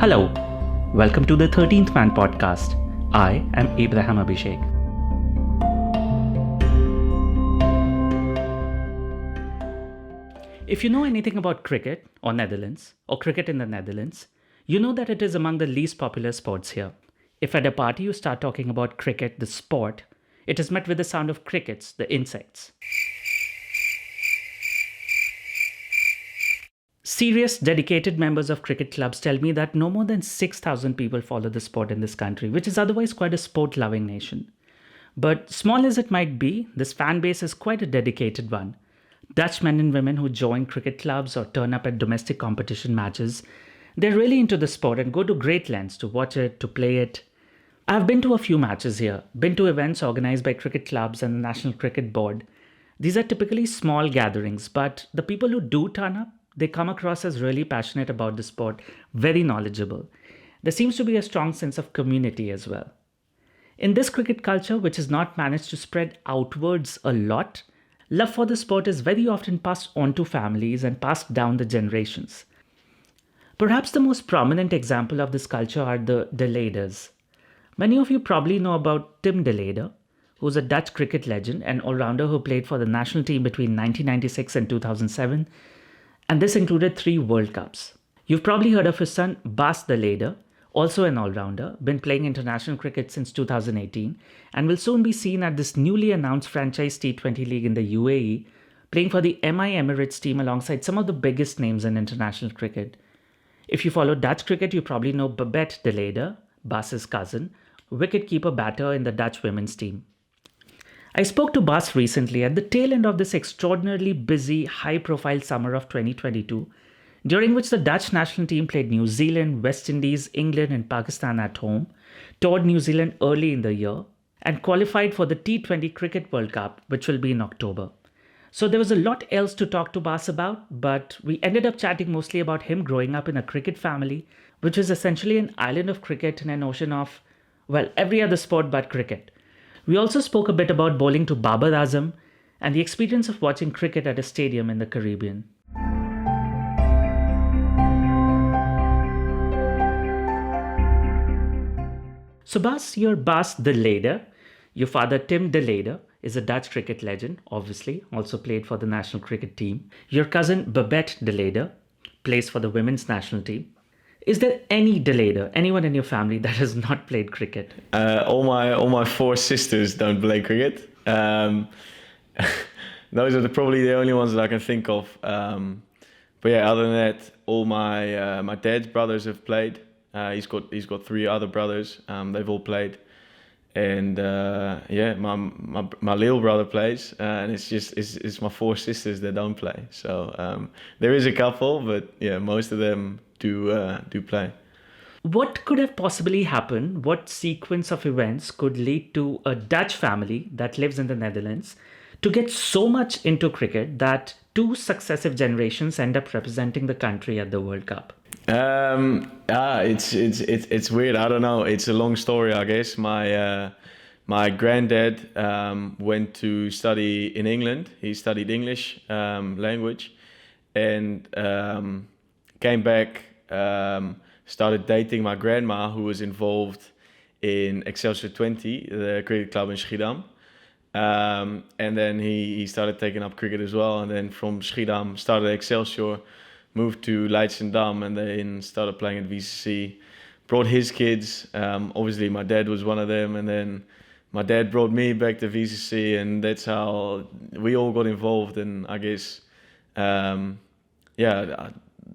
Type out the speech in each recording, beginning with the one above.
Hello, welcome to the 13th Man podcast. I am Abraham Abhishek. If you know anything about cricket or Netherlands, or cricket in the Netherlands, you know that it is among the least popular sports here. If at a party you start talking about cricket, the sport, it is met with the sound of crickets, the insects. Serious, dedicated members of cricket clubs tell me that no more than 6,000 people follow the sport in this country, which is otherwise quite a sport-loving nation. But small as it might be, this fan base is quite a dedicated one. Dutch men and women who join cricket clubs or turn up at domestic competition matches, they're really into the sport and go to great lengths to watch it, to play it. I've been to a few matches here, been to events organized by cricket clubs and the National Cricket Board. These are typically small gatherings, but the people who do turn up, they come across as really passionate about the sport, very knowledgeable. There seems to be a strong sense of community as well. In this cricket culture, which has not managed to spread outwards a lot, love for the sport is very often passed on to families and passed down the generations. Perhaps the most prominent example of this culture are the De Leedes. Many of you probably know about Tim De Leede, who's a Dutch cricket legend and all-rounder who played for the national team between 1996 and 2007, and this included 3 World Cups. You've probably heard of his son Bas de Leede, also an all-rounder, been playing international cricket since 2018, and will soon be seen at this newly announced franchise T20 League in the UAE, playing for the MI Emirates team alongside some of the biggest names in international cricket. If you follow Dutch cricket, you probably know Babette De Leede, Bas's cousin, wicket-keeper batter in the Dutch women's team. I spoke to Bas recently at the tail end of this extraordinarily busy, high-profile summer of 2022, during which the Dutch national team played New Zealand, West Indies, England and Pakistan at home, toured New Zealand early in the year, and qualified for the T20 Cricket World Cup, which will be in October. So there was a lot else to talk to Bas about, but we ended up chatting mostly about him growing up in a cricket family, which is essentially an island of cricket in an ocean of, well, every other sport but cricket. We also spoke a bit about bowling to Babar Azam and the experience of watching cricket at a stadium in the Caribbean. So Bas, you're Bas de Leede. Your father, Tim De Leede, is a Dutch cricket legend, obviously, also played for the national cricket team. Your cousin, Babette De Leede, plays for the women's national team. Is there any De Leede, anyone in your family that has not played cricket? All my 4 sisters don't play cricket. Those are probably the only ones that I can think of. But yeah, other than that, all my dad's brothers have played. He's got 3 other brothers. They've all played, and my little brother plays, and it's my 4 sisters that don't play. So there is a couple, but yeah, most of them do play. What could have possibly happened? What sequence of events could lead to a Dutch family that lives in the Netherlands to get so much into cricket that 2 successive generations end up representing the country at the World Cup? It's weird. I don't know. It's a long story, I guess. My granddad went to study in England. He studied English language, and came back. Started dating my grandma, who was involved in Excelsior 20, the cricket club in Schiedam. And then he started taking up cricket as well. And then from Schiedam, started Excelsior, moved to Leidschendam, and then started playing at VCC. Brought his kids. Obviously, my dad was one of them. And then my dad brought me back to VCC, and that's how we all got involved. And I guess,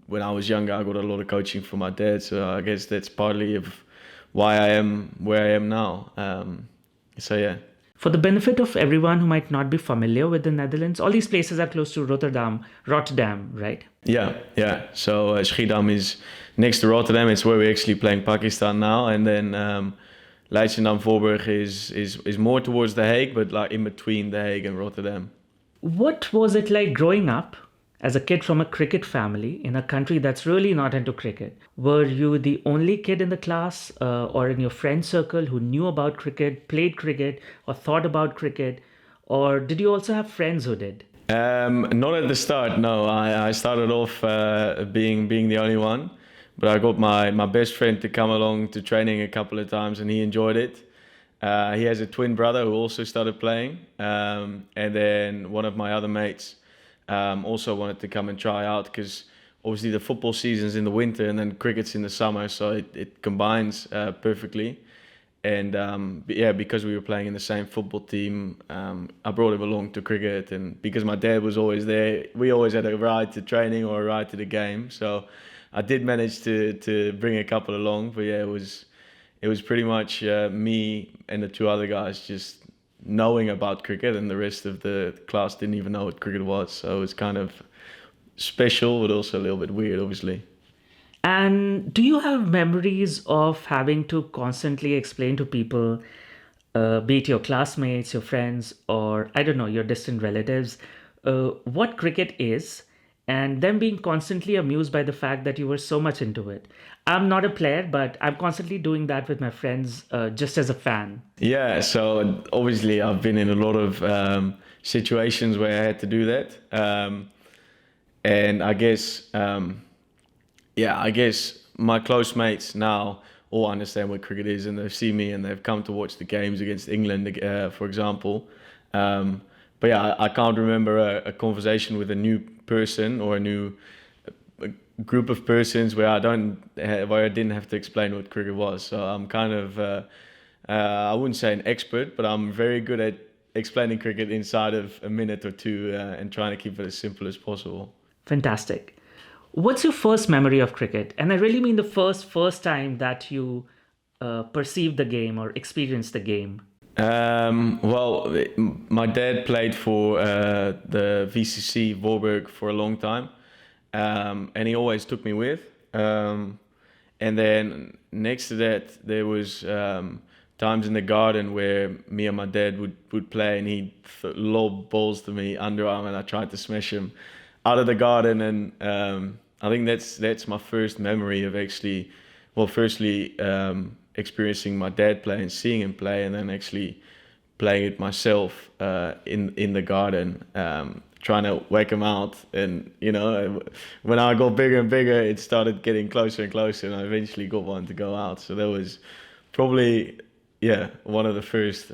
when I was younger, I got a lot of coaching from my dad. So I guess that's partly of why I am where I am now. So yeah. For the benefit of everyone who might not be familiar with the Netherlands, all these places are close to Rotterdam, right? Yeah. So Schiedam is next to Rotterdam. It's where we're actually playing Pakistan now. And then Leidschendam Voorburg is more towards The Hague, but like in between The Hague and Rotterdam. What was it like growing up as a kid from a cricket family in a country that's really not into cricket? Were you the only kid in the class or in your friend circle who knew about cricket, played cricket, or thought about cricket? Or did you also have friends who did? Not at the start, no. I started off being the only one. but I got my best friend to come along to training a couple of times, and he enjoyed it. He has a twin brother who also started playing, and then one of my other mates also wanted to come and try out because obviously the football season's in the winter and then cricket's in the summer, so it combines perfectly. And yeah, because we were playing in the same football team, I brought him along to cricket, and because my dad was always there, we always had a ride to training or a ride to the game. So I did manage to bring a couple along, but yeah, it was pretty much me and the two other guys just knowing about cricket, and the rest of the class didn't even know what cricket was. So it was kind of special, but also a little bit weird, obviously. And do you have memories of having to constantly explain to people, be it your classmates, your friends, or I don't know, your distant relatives, what cricket is, and them being constantly amused by the fact that you were so much into it? I'm not a player, but I'm constantly doing that with my friends just as a fan. Yeah, so obviously I've been in a lot of situations where I had to do that, and I guess my close mates now all understand what cricket is, and they've seen me and they've come to watch the games against England, for example. Um, but yeah, I can't remember a conversation with a new person or a group of persons where I didn't have to explain what cricket was. So I'm kind of I wouldn't say an expert, but I'm very good at explaining cricket inside of a minute or two and trying to keep it as simple as possible. Fantastic. What's your first memory of cricket? And I really mean the first time that you perceived the game or experienced the game. Well, my dad played for the VCC Voorburg for a long time, and he always took me with. And then next to that, there was times in the garden where me and my dad would play, and he'd lob balls to me underarm, and I tried to smash him out of the garden. And I think that's my first memory of actually, well, firstly experiencing my dad play and seeing him play, and then actually playing it myself in the garden, trying to whack him out. And when I got bigger and bigger, it started getting closer and closer, and I eventually got one to go out. So that was probably, yeah, one of the first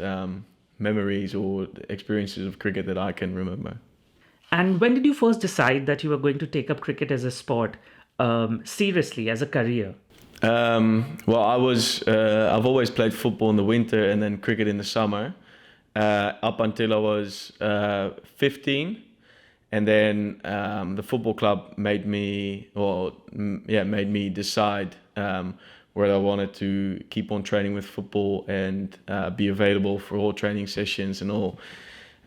memories or experiences of cricket that I can remember. And when did you first decide that you were going to take up cricket as a sport seriously, as a career? Well, I've always played football in the winter and then cricket in the summer, up until I was 15. And then the football club made me decide whether I wanted to keep on training with football and be available for all training sessions and all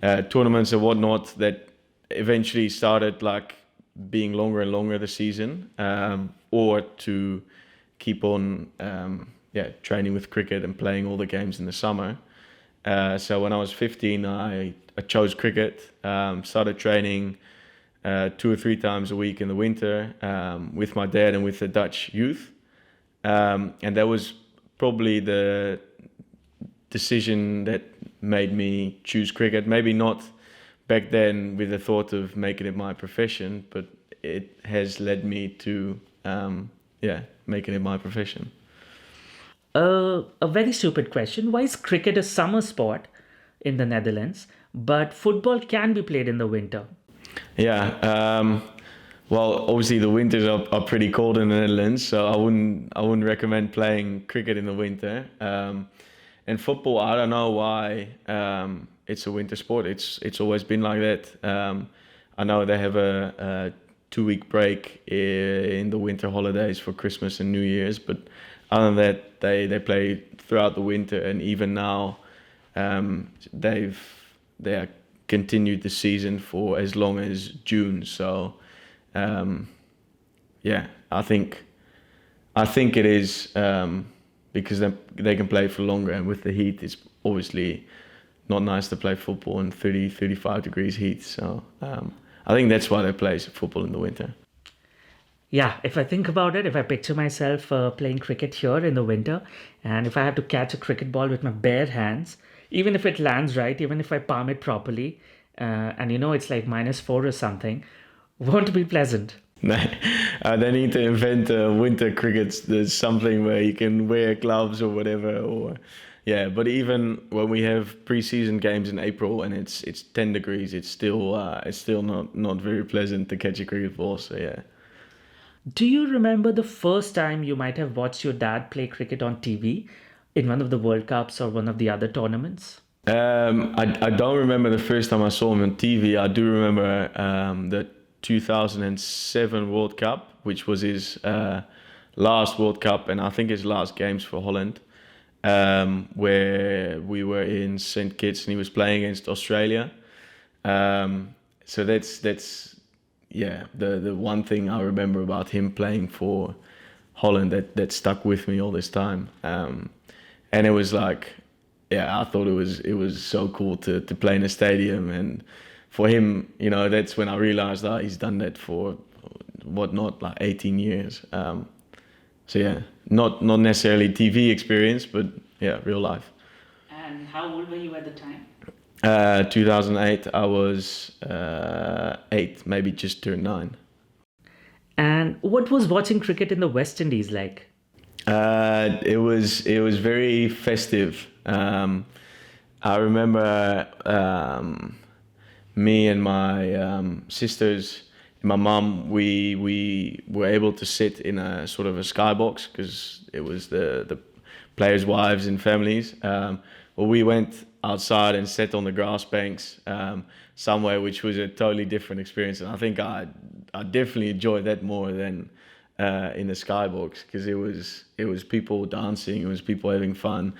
tournaments and whatnot that eventually started like being longer and longer the season, or to keep on training with cricket and playing all the games in the summer. So when I was 15, I chose cricket, started training 2 or 3 times a week in the winter with my dad and with the Dutch youth. And that was probably the decision that made me choose cricket. Maybe not back then with the thought of making it my profession, but it has led me to making it my profession. A very stupid question. Why is cricket a summer sport in the Netherlands, but football can be played in the winter? Yeah, well, obviously the winters are pretty cold in the Netherlands, so I wouldn't recommend playing cricket in the winter. And football, I don't know why it's a winter sport. It's always been like that. I know they have a 2 week break in the winter holidays for Christmas and New Year's, but other than that, they play throughout the winter, and even now, they are continued the season for as long as June. So, yeah, I think it is because they can play for longer, and with the heat, it's obviously not nice to play football in 30, 35 degrees heat. So, I think that's why they play football in the winter. Yeah, if I think about it, if I picture myself playing cricket here in the winter, and if I have to catch a cricket ball with my bare hands, even if it lands right, even if I palm it properly, and it's like -4 or something, won't be pleasant. They need to invent winter crickets. There's something where you can wear gloves or whatever, or yeah. But even when we have preseason games in April and it's 10 degrees, it's still not very pleasant to catch a cricket ball. So yeah. Do you remember the first time you might have watched your dad play cricket on TV in one of the World Cups or one of the other tournaments? I don't remember the first time I saw him on TV. I do remember the 2007 World Cup, which was his last World Cup and I think his last games for Holland, where we were in St. Kitts and he was playing against Australia. So that's yeah the one thing I remember about him playing for Holland that stuck with me all this time. And it was like, yeah, I thought it was so cool to play in a stadium, and for him, that's when I realized that he's done that for whatnot like 18 years. So yeah, not necessarily TV experience, but yeah, real life. And how old were you at the time? 2008, I was 8, maybe just turned 9. And what was watching cricket in the West Indies like? It was very festive. I remember me and my sisters, my mum, we were able to sit in a sort of a skybox because it was the players' wives and families. Well, we went outside and sat on the grass banks somewhere, which was a totally different experience, and I think I definitely enjoyed that more than in the skybox because it was people dancing, it was people having fun.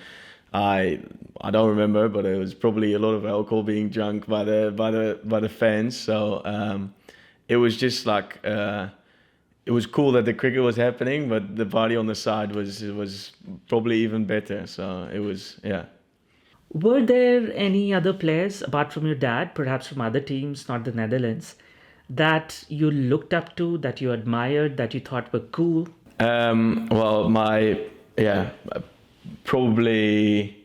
I don't remember, but it was probably a lot of alcohol being drunk by the fans. So it was just like it was cool that the cricket was happening, but the party on the side was probably even better. So it was, yeah. Were there any other players apart from your dad, perhaps from other teams, not the Netherlands, that you looked up to, that you admired, that you thought were cool? Well, yeah, probably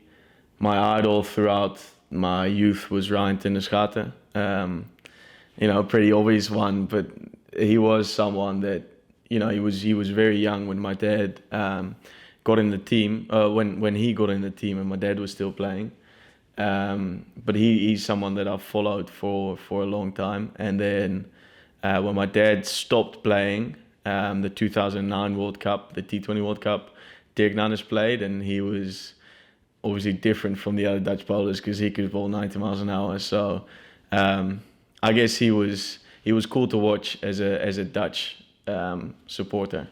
my idol throughout my youth was Ryan ten der Schaten. Pretty obvious one, but he was someone that he was very young when my dad got in the team. When he got in the team, and my dad was still playing. But he's someone that I've followed for a long time. And then when my dad stopped playing, the 2009 World Cup, the T20 World Cup, Dirk Nannes played, and he was obviously different from the other Dutch bowlers because he could bowl 90 miles an hour. So I guess he was cool to watch as a Dutch supporter.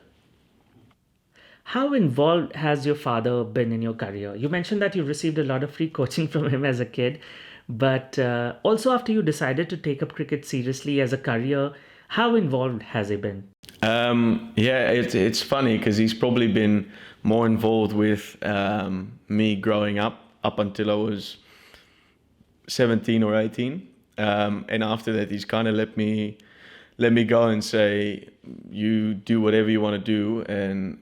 How involved has your father been in your career? You mentioned that you received a lot of free coaching from him as a kid, but also after you decided to take up cricket seriously as a career, how involved has he been? Yeah, it's funny because he's probably been more involved with me growing up until I was 17 or 18, and after that he's kind of let me go and say, you do whatever you want to do, and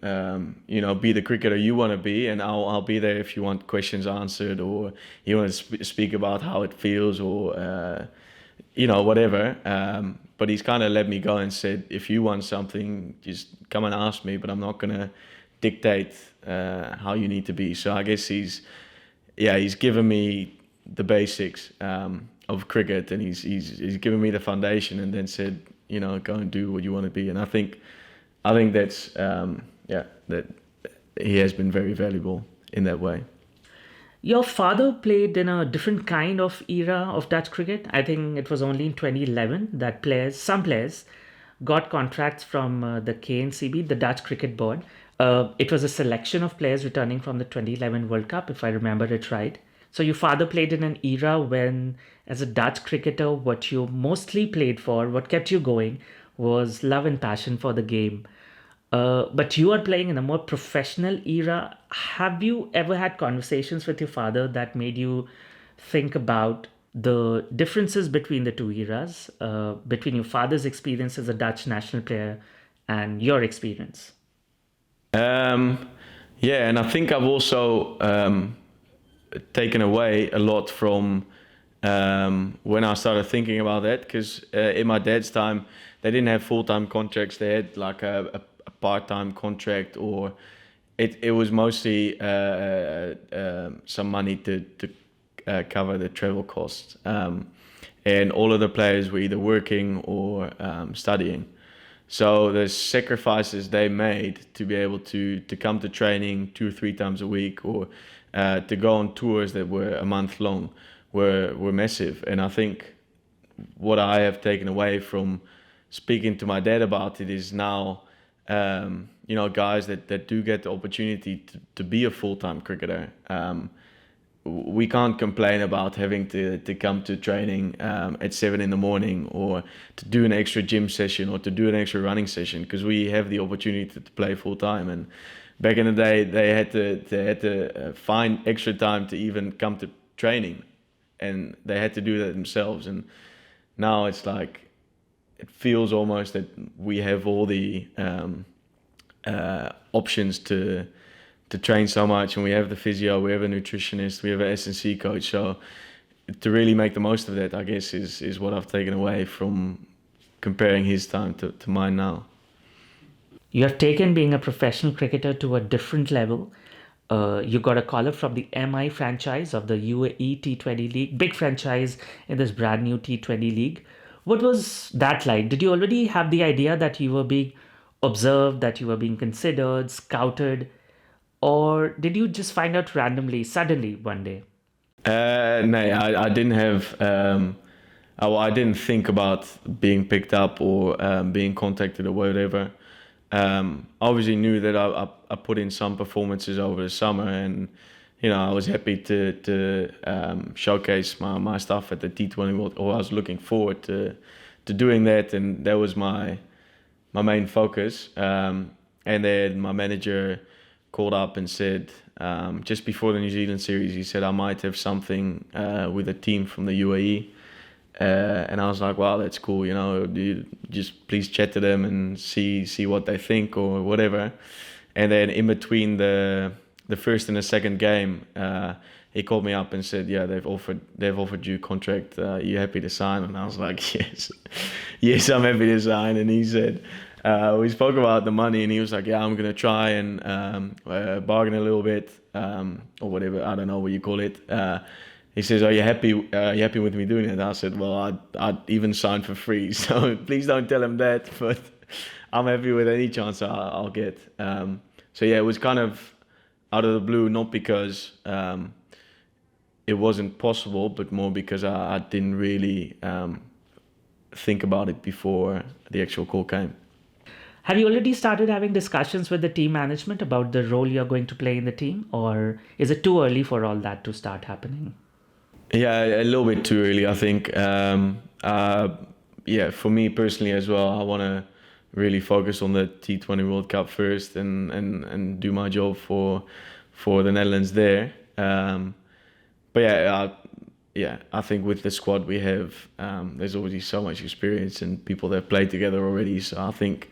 be the cricketer you want to be, and I'll be there if you want questions answered, or you want to speak about how it feels, or whatever. But he's kind of let me go and said, if you want something, just come and ask me, but I'm not gonna dictate how you need to be. So I guess he's given me the basics of cricket, and he's given me the foundation, and then said, go and do what you want to be. And I think that's that he has been very valuable in that way. Your father played in a different kind of era of Dutch cricket. I think it was only in 2011 that some players, got contracts from the KNCB, the Dutch Cricket Board. It was a selection of players returning from the 2011 World Cup, if I remember it right. So your father played in an era when, as a Dutch cricketer, what you mostly played for, what kept you going, was love and passion for the game. But you are playing in a more professional era. Have you ever had conversations with your father that made you think about the differences between the two eras, between your father's experience as a Dutch national player and your experience? Yeah, and I think I've also taken away a lot from when I started thinking about that, because in my dad's time, they didn't have full-time contracts. They had like a part-time contract, or it was mostly some money to cover the travel costs. And all of the players were either working or studying. So the sacrifices they made to be able to come to training 2 or 3 times a week, or to go on tours that were a month long, were massive. And I think what I have taken away from speaking to my dad about it is now, guys that do get the opportunity to be a full-time cricketer. We can't complain about having to come to training at 7 in the morning, or to do an extra gym session, or to do an extra running session, because we have the opportunity to play full time. And back in the day, they had to find extra time to even come to training, and they had to do that themselves. And now it's like, it feels almost that we have all the options to train so much, and we have the physio, we have a nutritionist, we have an S&C coach. So to really make the most of that, I guess, is what I've taken away from comparing his time to mine now. You have taken being a professional cricketer to a different level. You got a call up from the MI franchise of the UAE T20 League, big franchise in this brand new T20 League. What was that like? Did you already have the idea that you were being observed, that you were being considered, scouted? Or did you just find out randomly, suddenly one day? No, I didn't have. I didn't think about being picked up, or being contacted or whatever. Obviously knew that I put in some performances over the summer, and I was happy to showcase my stuff at the T20 World. Or I was looking forward to doing that, and that was my main focus. And then my manager called up and said, just before the New Zealand series, he said I might have something with a team from the UAE. And I was like, wow, that's cool. You just please chat to them and see what they think or whatever. And then in between the first and the second game, he called me up and said, yeah, they've offered you a contract. Are you happy to sign? And I was like, yes, I'm happy to sign. And he said, we spoke about the money, and he was like, yeah, I'm gonna try and bargain a little bit, or whatever. I don't know what you call it. He says, are you happy with me doing it? I said, well, I'd even sign for free, so please don't tell him that, but I'm happy with any chance I'll get. So yeah, it was kind of out of the blue, not because it wasn't possible, but more because I didn't really think about it before the actual call came. Have you already started having discussions with the team management about the role you're going to play in the team, or is it too early for all that to start happening? Yeah, a little bit too early, I think. Yeah, for me personally as well, I want to really focus on the T20 World Cup first, and do my job for the Netherlands there. But I think with the squad we have, there's already so much experience and people that have played together already. So I think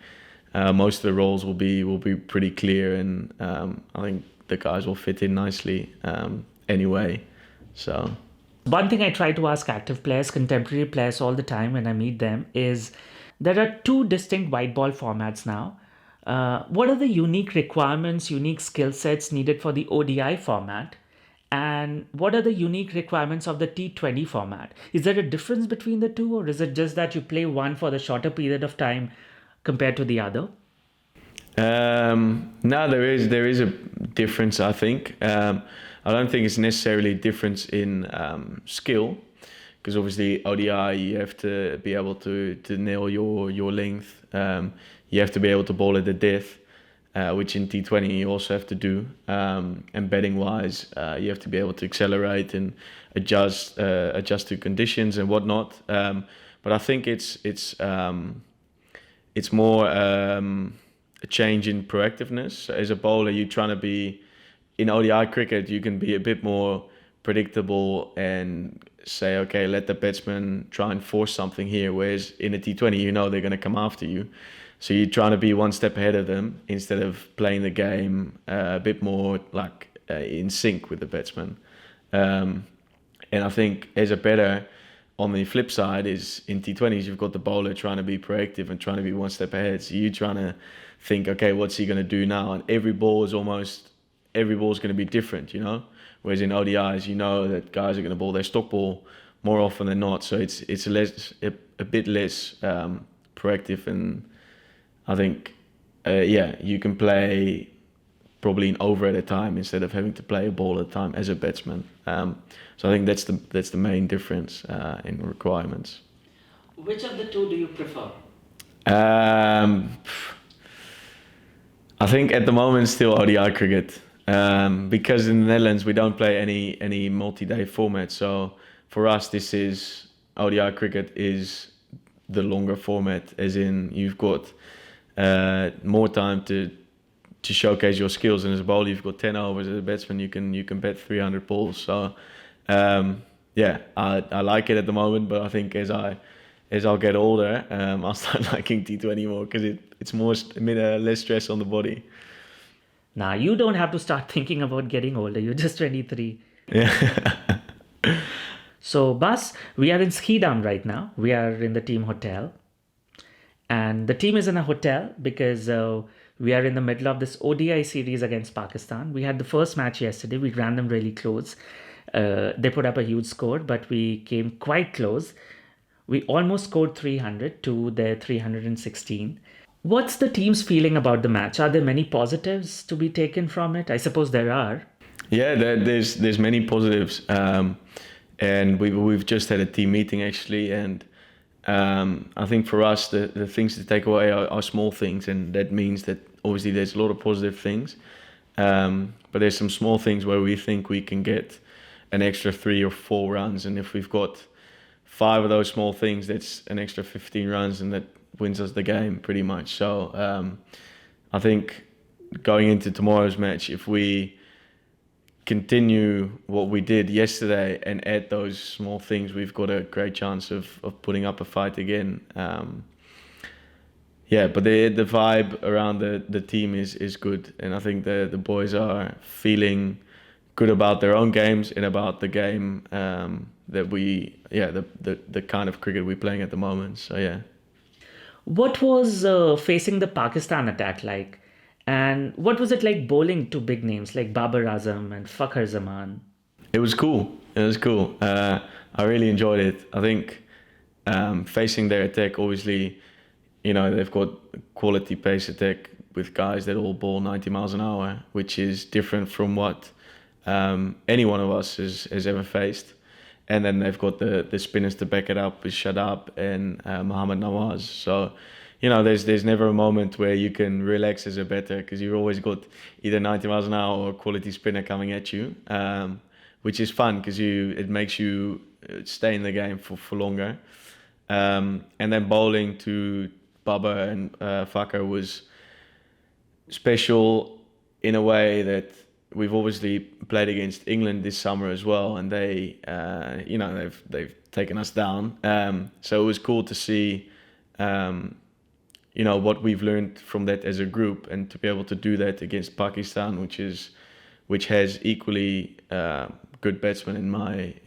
most of the roles will be pretty clear, and I think the guys will fit in nicely anyway. So. One thing I try to ask active players, contemporary players all the time when I meet them is, there are two distinct white ball formats now. What are the unique requirements, unique skill sets needed for the ODI format? And what are the unique requirements of the T20 format? Is there a difference between the two, or is it just that you play one for the shorter period of time compared to the other? No, there is a difference, I think. I don't think it's necessarily a difference in skill, because obviously ODI you have to be able to nail your length. You have to be able to bowl at the death, which in T20 you also have to do. And batting wise, you have to be able to accelerate and adjust to conditions and whatnot. But I think it's more a change in proactiveness. As a bowler, you're trying to be, in ODI cricket, you can be a bit more predictable and say, okay, let the batsman try and force something here. Whereas in a T20, they're going to come after you. So you're trying to be one step ahead of them instead of playing the game a bit more like in sync with the batsman. And I think as a better, on the flip side is in T20s, you've got the bowler trying to be proactive and trying to be one step ahead. So you're trying to think, okay, what's he going to do now? And every ball is going to be different, you know? Whereas in ODIs, you know that guys are going to bowl their stock ball more often than not. So it's a bit less proactive, and I think, you can play probably an over at a time instead of having to play a ball at a time as a batsman. So I think that's the main difference in requirements. Which of the two do you prefer? Um, I think at the moment still ODI cricket, because in the Netherlands we don't play any multi-day format. So for us, this is ODI cricket is the longer format, as in you've got more time to showcase your skills. And as a bowler, you've got 10 overs. As a batsman, you can bat 300 balls. So I like it at the moment, but I think as I'll get older, I'll start liking T20 more because it's less stress on the body. Now, you don't have to start thinking about getting older. You're just 23. Yeah. So, Bas, we are in Schiedam right now. We are in the team hotel. And the team is in a hotel because we are in the middle of this ODI series against Pakistan. We had the first match yesterday. We ran them really close. They put up a huge score, but we came quite close. We almost scored 300 to their 316. What's the team's feeling about the match? Are there many positives to be taken from it? I suppose there are. Yeah, there's many positives, and we've just had a team meeting actually, and I think for us the things to take away are small things, and that means that obviously there's a lot of positive things, but there's some small things where we think we can get an extra 3 or 4 runs, and if we've got 5 of those small things, that's an extra 15 runs, and that wins us the game pretty much. So I think going into tomorrow's match, if we continue what we did yesterday and add those small things, we've got a great chance of putting up a fight again. But the vibe around the team is good, and I think the boys are feeling good about their own games and about the game the kind of cricket we're playing at the moment. So yeah. What was facing the Pakistan attack like? And what was it like bowling to big names like Babar Azam and Fakhar Zaman? It was cool. I really enjoyed it. I think facing their attack, obviously, they've got quality pace attack with guys that all bowl 90 miles an hour, which is different from what any one of us has ever faced. And then they've got the spinners to back it up with Shadab and Mohammad Nawaz. So, there's never a moment where you can relax as a batter because you've always got either 90 miles an hour or a quality spinner coming at you, which is fun because it makes you stay in the game for longer. And then bowling to Baba and Fakhar was special in a way that we've obviously played against England this summer as well, and they've taken us down. So it was cool to see, what we've learned from that as a group, and to be able to do that against Pakistan, which has equally good batsmen in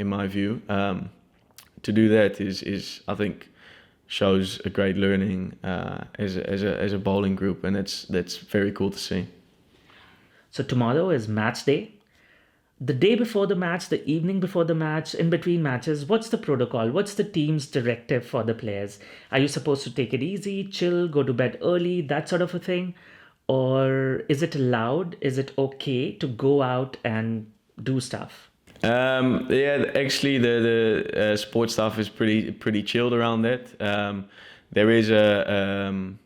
my view. To do that is I think shows a great learning as a bowling group, and that's very cool to see. So tomorrow is match day. The day before the match, the evening before the match, in between matches, what's the protocol? What's the team's directive for the players? Are you supposed to take it easy, chill, go to bed early, that sort of a thing? Or is it allowed? Is it okay to go out and do stuff? Actually, the sports staff is pretty chilled around that. There is a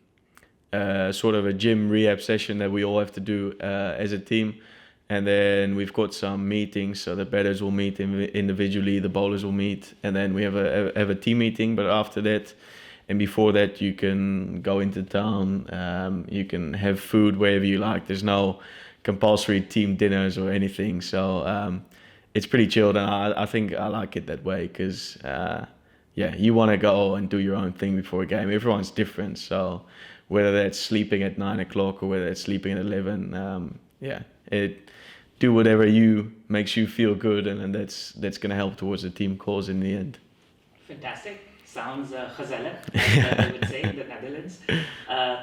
sort of a gym rehab session that we all have to do as a team, and then we've got some meetings. So the batters will meet individually, the bowlers will meet, and then we have a team meeting. But after that, and before that, you can go into town. You can have food wherever you like. There's no compulsory team dinners or anything. So it's pretty chilled, and I think I like it that way because you want to go and do your own thing before a game. Everyone's different, so whether that's sleeping at 9 o'clock or whether it's sleeping at 11, do whatever you makes you feel good, and that's going to help towards the team cause in the end. Fantastic. Sounds gezellig, as they would say in the Netherlands.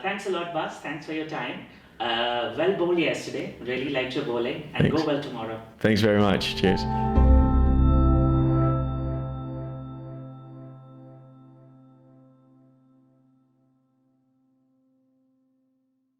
Thanks a lot, Bas. Thanks for your time. Well bowled yesterday. Really liked your bowling, and Thanks. go well tomorrow. Thanks very much. Cheers.